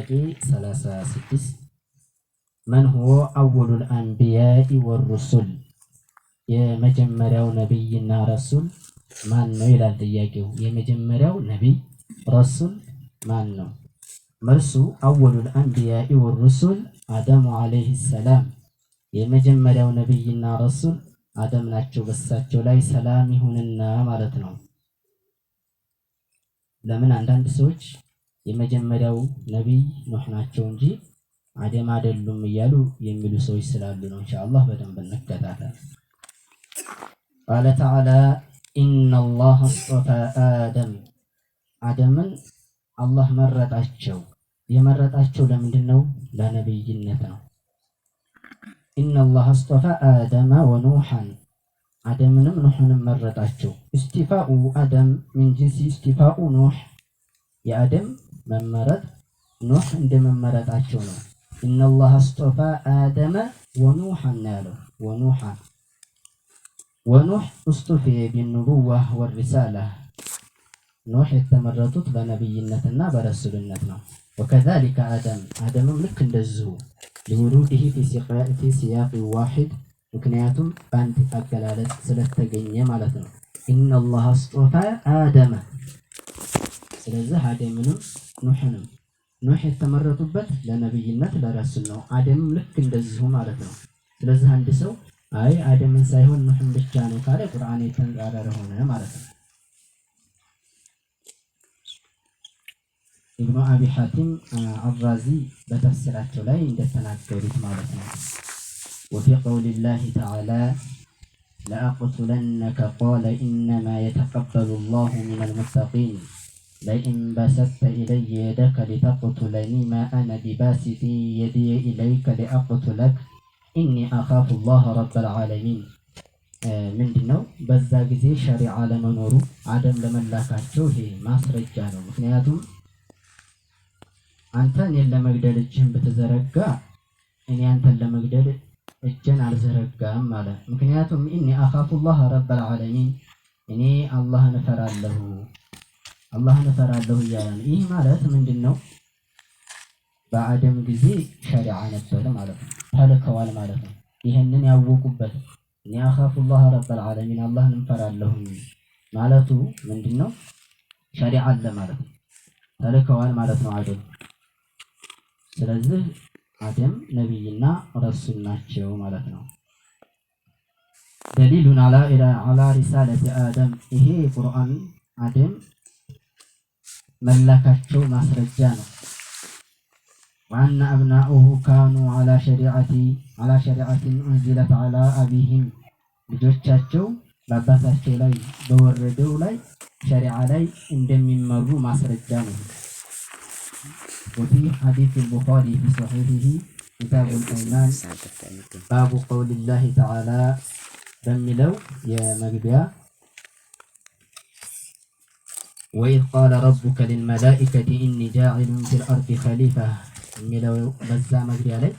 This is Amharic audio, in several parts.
ጥያቄ 36 من هو أول الأنبياء والرسل የመጀመሪያው ነብይና ረሱል ማን ነው ይላል ጥያቄው። የመጀመሪያው ነብይ ረሱል ማን ነው? መልሱ አወሉል አንቢያኢ ወሩሱል አደም አለይሂ ሰላም የመጀመሪያው ነብይና ረሱል አደም ናቸው። በሳቸው ላይ ሰላም ይሁንና ማለት ነው። ለምን አንዳንድ ሰዎች የመጀመሪያው ነብይ ኑህ ናቸው እንጂ አደም አይደሉም እያሉ የሚሉ ሰዎች ስላሉ ነው። ኢንሻአላህ በደንብ እንከታተል። ቃለ ተዓላ ኢነላህ አስጠፋ አደምን አላህ መረጣቸው። የመረጣቸው ለምንድን ነው? ለነብይነት ነው። ኢነላህ አስጠፋ አደመ ወኑሐን አደምንም ኑሕንም መረጣቸው። እስቲፋኡ አደም ሚን ጂንሲ እስቲፋኡ ኑሕ የአደም መመረጥ ኑሕ እንደመመረጣቸው ነው። ኢነላህ አስጠፋ አደመ ወኑሐን ያለው ወኑሐን ወኑሕ እስጡፊየ ቢኑቡዋ ወሪሳላ ኑሕ የተመረጡት በነብይነትና በረሱልነት ነው። ወከዛሊከ አደምም ልክ እንደዚሁ ሊውሉዲሂ ፊ ሲያቅ ዋሂድ ምክንያቱም በአንድ አገላለጽ ስለተገኘ ማለት ነው። ኢነላህ አስጠፋ አደመ ስለዚህ አደምንም ኑሕንም ኑሕ የተመረጡበት ለነብይነት ለረሱል ነው። አደምም ልክ እንደዚሁ ማለት ነው። ስለዚህ አንድ ሰው አይ አደምን ሳይሆን ኑሕን ብቻ ነው ካለ ቁርአን የተንጻረረ ሆነ ማለት ነው። ኢብኑ አቢ ሐቲም አራዚ በተፍሲራቸው ላይ እንደተናገሩት ማለት ነው። ወፊ ቀውሊላሂ ተዓላ ለአቅቱለነከ ቃለ ኢነማ የተቀበሉ ላሁ ሚነል ሙተቂን ለኢን በሰጥተ ኢለየ የደከ ሊተቅቱለኒ ማ አነ ቢባሲጢ የዲየ ኢለይከ ሊአቅቱለክ ኢኒ አኻፉ ላህ ረበል ዓለሚን። ምንድን ነው? በዛ ጊዜ ሸሪዓ ለመኖሩ አደም ለመላካቸው ይሄ ማስረጃ ነው። ምክንያቱም አንተ እኔን ለመግደል እጅህን ብትዘረጋ እኔ አንተን ለመግደል እጄን አልዘረጋም ማለት። ምክንያቱም ኢኒ አኻፉ ላህ ረበል ዓለሚን እኔ አላህን እፈራለሁ እያለ ነው። ይህ ማለት ምንድን ነው? በአደም ጊዜ ሸሪዓ ነበር ማለት ነው፣ ተልከዋል ማለት ነው። ይህንን ያወቁበት እኔ አኻፉ ላህ ረበል ዓለሚን አላህን እንፈራለሁ ማለቱ ምንድን ነው? ሸሪዓ አለ ማለት ነው፣ ተልከዋል ማለት ነው አደም። ስለዚህ አደም ነቢይና ረሱል ናቸው ማለት ነው። ደሊሉን አላ ሪሳለቲ አደም ይሄ ቁርአን አደም መላካቸው ማስረጃ ነው። ወአነ አብናኡሁ ካኑ አላ ሸሪዓቲን ኡንዚለት አላ አቢሂም ልጆቻቸው በአባታቸው ላይ በወረደው ላይ ሸሪዓ ላይ እንደሚመሩ ማስረጃ ነው። ወፊ ሐዲስ አልቡኻሪ ፊ ሶሒሒሂ ኪታቡል ኢማን ባቡ ቀውሊላሂ ተዓላ በሚለው የመግቢያ ወኢዝ ቃለ ረቡከ ሊልመላኢከቲ ኢኒ ጃዒሉን ፊል አርዲ ኸሊፋ የሚለው በዛ መግቢያ ላይ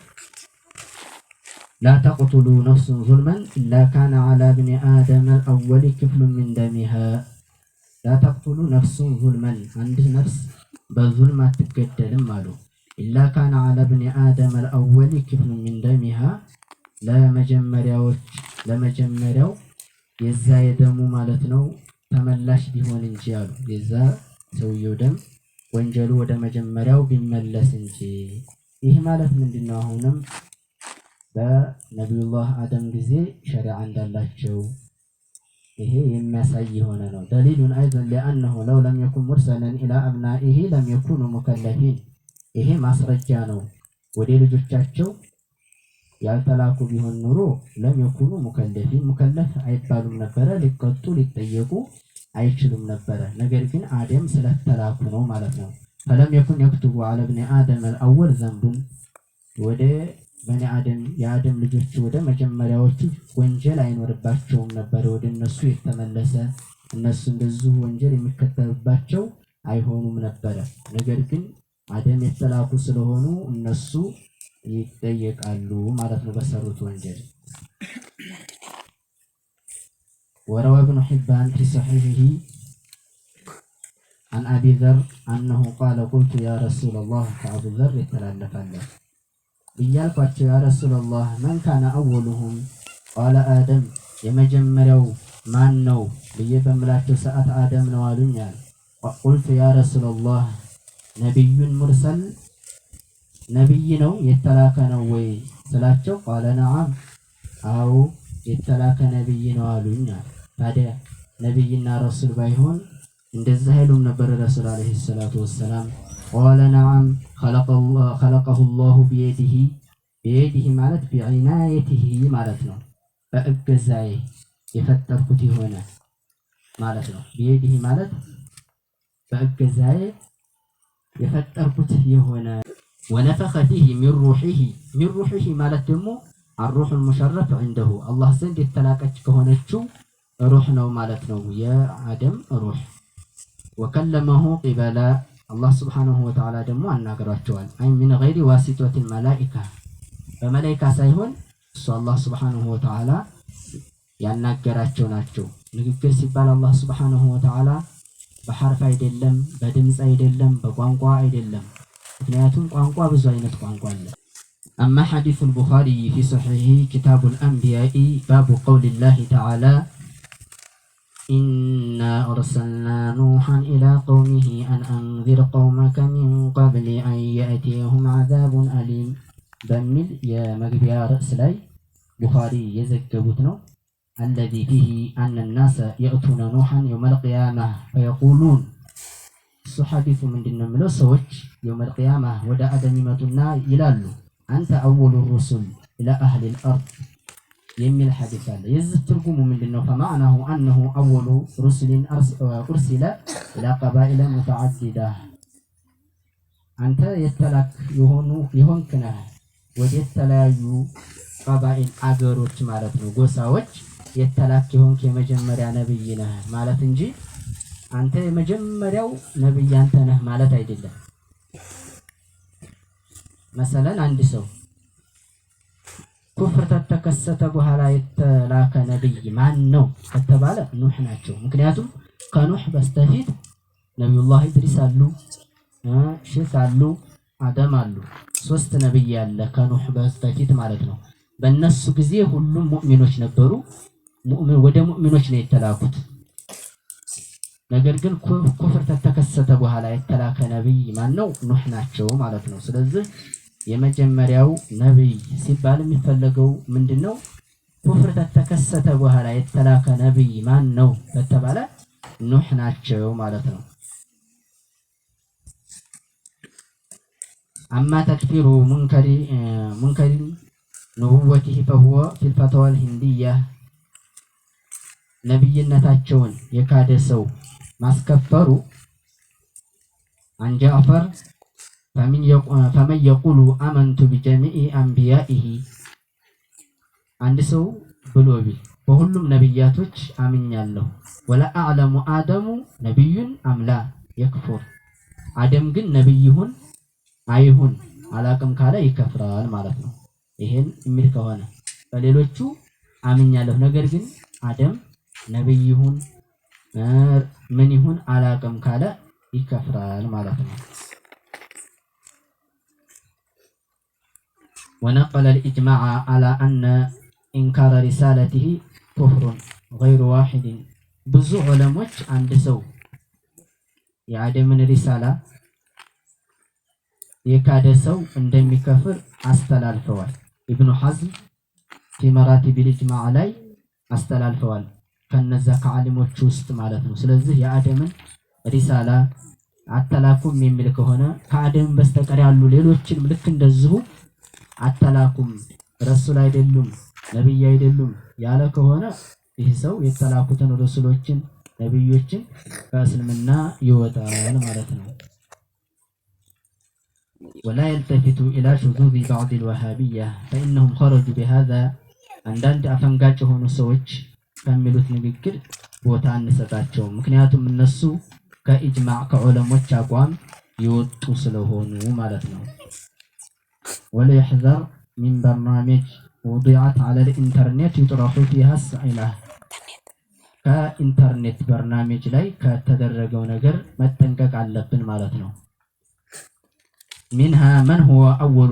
ላ ተቅቱሉ ነፍሱን ዙልመን ኢላ ካነ ዐላ ብኒ አደመ አልአወሊ ክፍሉን ሚን ደሚሃ ላ ተቅቱሉ ነፍሱን ዙልመን አንድ ነፍስ በዙልም አትገደልም አሉ። ኢላ ካነ ዐላ ብኒ አደመ አልአወሊ ክፍሉን ሚን ደሚሃ ለመጀመሪያው የዛ የደሙ ማለት ነው ተመላሽ ቢሆን እንጂ አሉ። የዛ ሰውየው ደም ወንጀሉ ወደ መጀመሪያው ቢመለስ እንጂ። ይህ ማለት ምንድን ነው? አሁንም በነቢዩላህ አደም ጊዜ ሸሪዓ እንዳላቸው ይሄ የሚያሳይ የሆነ ነው። ደሊሉን አይዘን ሊአነሁ ለው ለም የኩን ሙርሰለን ኢላ አብናኢሂ ለም የኩኑ ሙከለፊን ይሄ ማስረጃ ነው። ወደ ልጆቻቸው ያልተላኩ ቢሆን ኑሮ ለም የኩኑ ሙከለፊን ሙከለፍ አይባሉም ነበረ፣ ሊቀጡ ሊጠየቁ አይችሉም ነበረ። ነገር ግን አደም ስለተላኩ ነው ማለት ነው። ፈለም የኩን የክቱቡ ዐለ ብኒ አደም አልአወል ዘንቡን ወደ በኒ አደም የአደም ልጆች ወደ መጀመሪያዎቹ ወንጀል አይኖርባቸውም ነበረ። ወደ እነሱ የተመለሰ እነሱ እንደዚሁ ወንጀል የሚከተልባቸው አይሆኑም ነበረ። ነገር ግን አደም የተላኩ ስለሆኑ እነሱ ይጠየቃሉ ማለት ነው በሰሩት ወንጀል። ወረወ ኢብኑ ሒባን ፊ ሰሒሒሂ عن أبي ذر أنه قال قلت يا رسول الله فأبو ذر يتلالف له بيالك يا رسول الله من كان أولهم قال آدم يمجمروا من نو بيبملاك ساعة آدم نوالنيا قلت يا رسول الله نبي مرسل نبي نو يتلاك نوي سلاتشو قال نعم أو يتلاك نبي نوالنيا هذا نبينا رسول بايهون እንደዚህ ኃይሉም ነበር ረሱል አለይሂ ሰላቱ ወሰላም قال نعم خلقه الله بيده ማለት بعنايته ማለት ነው በእገዛዬ የፈጠርኩት የሆነ ማለት ነው بيده ማለት በእገዛዬ የፈጠርኩት የሆነ ونفخ فيه من روحه ማለት ደግሞ الروح المشرف عنده الله ዘንድ የተላቀች ከሆነችው ሩህ ነው ማለት ነው የአደም ሩህ وكلمه قبل الله سبحانه وتعالى دمو أناقراتشوال أي من غير واسطة الملائكة فملائكة سيهون الله سبحانه وتعالى يناقراتشو ناتشو نقول سيبال الله سبحانه وتعالى بحرف أيدلم بدمز أيدلم بقوانقوا أيدلم فنياتهم قوانقوا بزوينة قوانقوا أما حديث البخاري في صحيحه كتاب الأنبياء باب قول الله تعالى إنا أرسلنا نوحا إلى قومه أن أنذر قومك من قبل أن يأتيهم عذاب أليم بمل يا مقبيا رأس لي بخاري يزكبتنا الذي فيه أن الناس يأتون نوحا يوم القيامة فيقولون الصحابي من دين ملوسوج يوم القيامة ودع دميمتنا يلالو أنت أول الرسل إلى أهل الأرض يمي الحديث هذا يزترقم من دينه فمعناه أنه أول رسل أرسل إلى قبائل متعددة أنت يتلك يهون كناه ويتلايو قبائل أجروت مالتنا قوساوج يتلك يهون كمجمر نبينا مالت نجي أنت مجمر نبي أنتنا مالت عيد الله مثلا عندي سو كفر تتكست بهلا يتلاك نبي ما نو كتباله نوح ناتشو مكنياتهم كنوح بستفيد نبي الله إدريس قالو شيخ قالو آدم قالو ሶስት ነብይ ያለ ከኑህ በስተፊት ማለት ነው በእነሱ ጊዜ ሁሉም ሙእሚኖች ነበሩ ወደ ሙእሚኖች ነው የተላኩት ነገር ግን ኩፍር ተተከሰተ በኋላ የተላከ ነብይ ማን ነው ኑህ ናቸው ማለት ነው ስለዚህ የመጀመሪያው ነብይ ሲባል የሚፈልገው ምንድነው ኩፍር ተተከሰተ በኋላ የተላከ ነብይ ማን ነው ተተባለ ኑህ ናቸው ማለት ነው أما تكفير منكر نبوته فهو في الفتوى الهندية نبينتاچون يكاد سو ماسكفروا عن جعفر فمن يقول آمنت بجميع أنبيائه عند سو بلوبي وكلهم نبياتوች አምኛለሁ ولا أعلم آدم نبي أم لا يكفر آدم ግን ነብይሁን አይሁን አላቅም ካለ ይከፍራል ማለት ነው ይሄን የሚል ከሆነ በሌሎቹ አምኛለሁ ነገር ግን አደም ነብይ ይሁን ምን ይሁን አላቅም ካለ ይከፍራል ማለት ነው ونقل الإجماع على أن إنكار رسالته كفر غير واحد ብዙ ዑለሞች አንድ ሰው የአደምን ሪሳላ የካደ ሰው እንደሚከፍር አስተላልፈዋል ኢብኑ ሐዝም في مراتب الإجماع ላይ አስተላልፈዋል ከነዛ ከዓሊሞች ውስጥ ማለት ነው ስለዚህ የአደምን ሪሳላ አተላኩም የሚል ከሆነ ከአደም በስተቀር ያሉ ሌሎችን ልክ እንደዚሁ አተላኩም ረሱል አይደሉም ነብይ አይደሉም ያለ ከሆነ ይህ ሰው የተላኩትን ረሱሎችን ነብዮችን ከእስልምና ይወጣል ማለት ነው ولا يلتفت إلى شذوذ بعض الوهابية فإنهم خرجوا بهذا عندند أفنجاج هون سوتش كملوا نبكر بوتان نسباتهم مكنياتهم النسو كإجماع كعلماء أقوام يوتصلوا هون ومالتنا ولا يحذر من برنامج وضعت على الإنترنت يطرح فيها السئلة ከኢንተርኔት በርናሜጅ ላይ ከተደረገው ነገር መጠንቀቅ አለብን ማለት ነው። ሚንሃ መን ሁወ አወሉ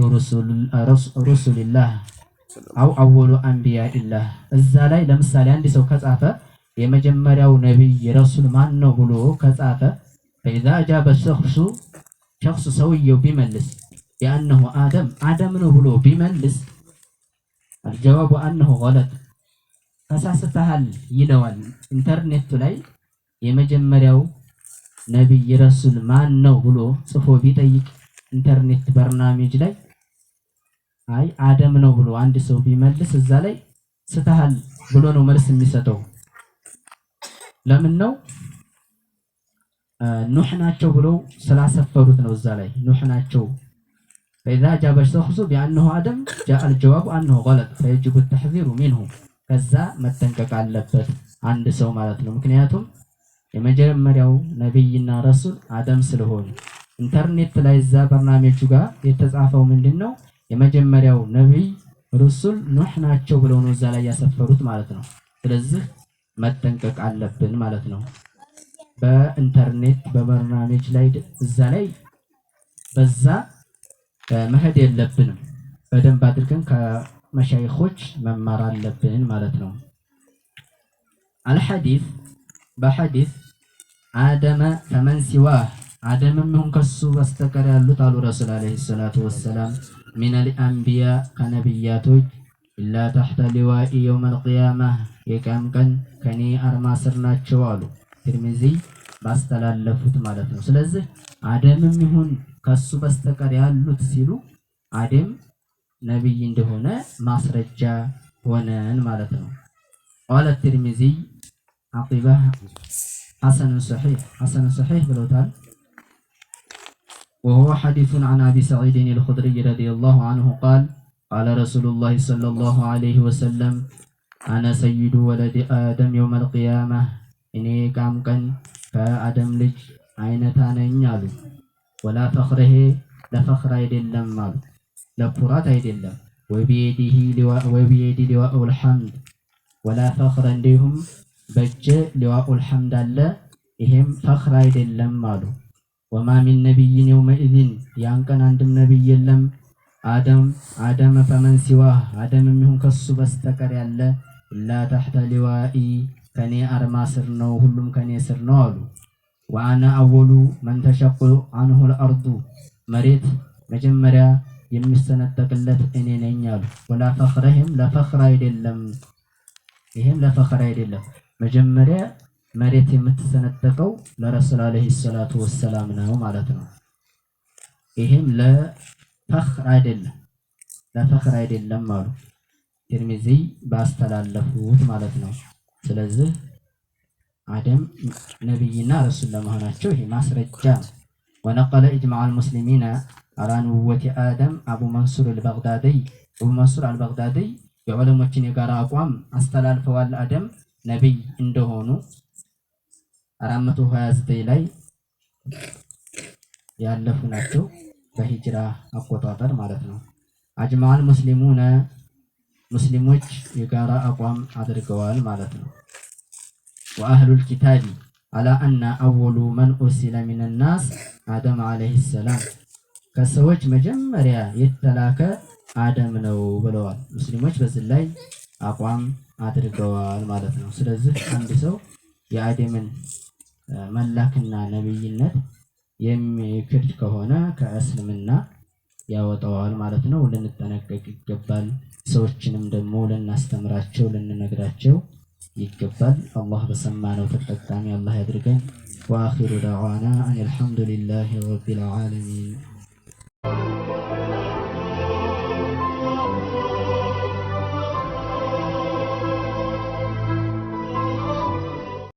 ሩሱሊላህ አው አወሉ አንቢያኢላህ። እዛ ላይ ለምሳሌ አንድ ሰው ከጻፈ የመጀመሪያው ነቢይ ረሱል ማን ነው ብሎ ከጻፈ ፈኢዛ አጃበ ሸኽሱ ሰውየው ቢመልስ ቢአነሁ አደም ነው ብሎ ቢመልስ አልጀዋቡ አነሁ ገለጥ ተሳስተሃል ይለዋል። ኢንተርኔቱ ላይ የመጀመሪያው ነቢይ ረሱል ማን ነው ብሎ ጽፎ ቢጠይቅ ኢንተርኔት በርናሜጅ ላይ አይ አደም ነው ብሎ አንድ ሰው ቢመልስ እዛ ላይ ስተሃል ብሎ ነው መልስ የሚሰጠው። ለምን ነው? ኑህ ናቸው ብለው ስላሰፈሩት ነው። እዛ ላይ ኑህ ናቸው ፈኢዛ አጃበ ሸኽሱ ቢአነሁ አደም ጃአ አልጀዋቡ አነሁ ገለጥ ፈየጅቡ ተሕዚሩ ሚንሁ። ከዛ መጠንቀቅ አለበት አንድ ሰው ማለት ነው። ምክንያቱም የመጀመሪያው ነቢይና ረሱል አደም ስለሆኑ ኢንተርኔት ላይ እዛ በርናሜጁ ጋር የተጻፈው ምንድነው? የመጀመሪያው ነቢይ ረሱል ኑህ ናቸው ብለው ነው እዛ ላይ ያሰፈሩት ማለት ነው። ስለዚህ መጠንቀቅ አለብን ማለት ነው። በኢንተርኔት በበርናሜጅ ላይ እዛ ላይ በዛ መሄድ የለብንም። በደንብ አድርገን ከመሻይኾች መማር አለብን ማለት ነው። አልሐዲስ በሐዲስ አደመ ፈመን ሲዋህ አደምም ይሁን ከሱ በስተቀር ያሉት አሉ ረሱል አለይሂ ሰላቱ ወሰላም ሚነል አንቢያ ከነቢያቶች ኢላ ተሕተ ሊዋኢ የውመል ቂያማ የቂያም ቀን ከኔ አርማ ስር ናቸው አሉ። ትርሚዚ ባስተላለፉት ማለት ነው። ስለዚህ አደምም ይሁን ከሱ በስተቀር ያሉት ሲሉ አደም ነቢይ እንደሆነ ማስረጃ ሆነን ማለት ነው። ቃለ ትርሚዚ አቂባ ሐሰን ሰሒህ ብለውታል። وهو حديث عن أبي سعيد الخدري رضي الله عنه قال قال رسول الله صلى الله عليه وسلم أنا سيد ولد آدم يوم القيامة إني كام كان كآدم لج أين تانينيالو ولا فخره لفخر يدلم مال لفرات يدلم وبيدي لواء الحمد ولا فخر عندهم بج لواء الحمد الله إهم فخر يدلم مالو وما من نبي يومئذ يانكن عندم نبي يلم آدم فمن سواه آدم منهم كسو بستكر يلا إلا تحت لوائي كني أرما سرنو هلم كني سرنو وأنا أول من تشق عنه الأرض مريت مجمرة يمسنا التقلت إني نيال ولا فخرهم لا فخر يدلم إهم لا فخر يدلم مجمرة መሬት የምትሰነጠቀው ለረሱል አለይሂ ሰላቱ ወሰላም ነው ማለት ነው። ይሄም ለፈኽር አይደለም አሉ ትርሚዚ ባስተላለፉት ማለት ነው። ስለዚህ አደም ነብይና ረሱል ለመሆናቸው ይሄ ማስረጃ ነው። ወነቀለ ኢጅማዕ አልሙስሊሚን አላ ንቡወቲ አደም አቡ መንሱር አልበግዳዲ የዑለሞችን የጋራ አቋም አስተላልፈዋል። አደም ነብይ እንደሆኑ 429 ላይ ያለፉ ናቸው በሂጅራ አቆጣጠር ማለት ነው። አጅማል ሙስሊሞች የጋራ አቋም አድርገዋል ማለት ነው። ወአህሉል ኪታቢ አላ አና አወሉ መን ኡርሲለ ሚነን ናስ አደም አለይሂ ሰላም ከሰዎች መጀመሪያ የተላከ አደም ነው ብለዋል። ሙስሊሞች በዚህ ላይ አቋም አድርገዋል ማለት ነው። ስለዚህ አንድ ሰው የአደምን መላክና ነብይነት የሚክድ ከሆነ ከእስልምና ያወጣዋል ማለት ነው። ልንጠነቀቅ ይገባል። ሰዎችንም ደግሞ ልናስተምራቸው ልንነግራቸው ይገባል። አላህ በሰማነው ተጠቃሚ አላህ ያድርገን። ወአኺሩ ዳዕዋና አልሐምዱሊላሂ ረቢል ዓለሚን።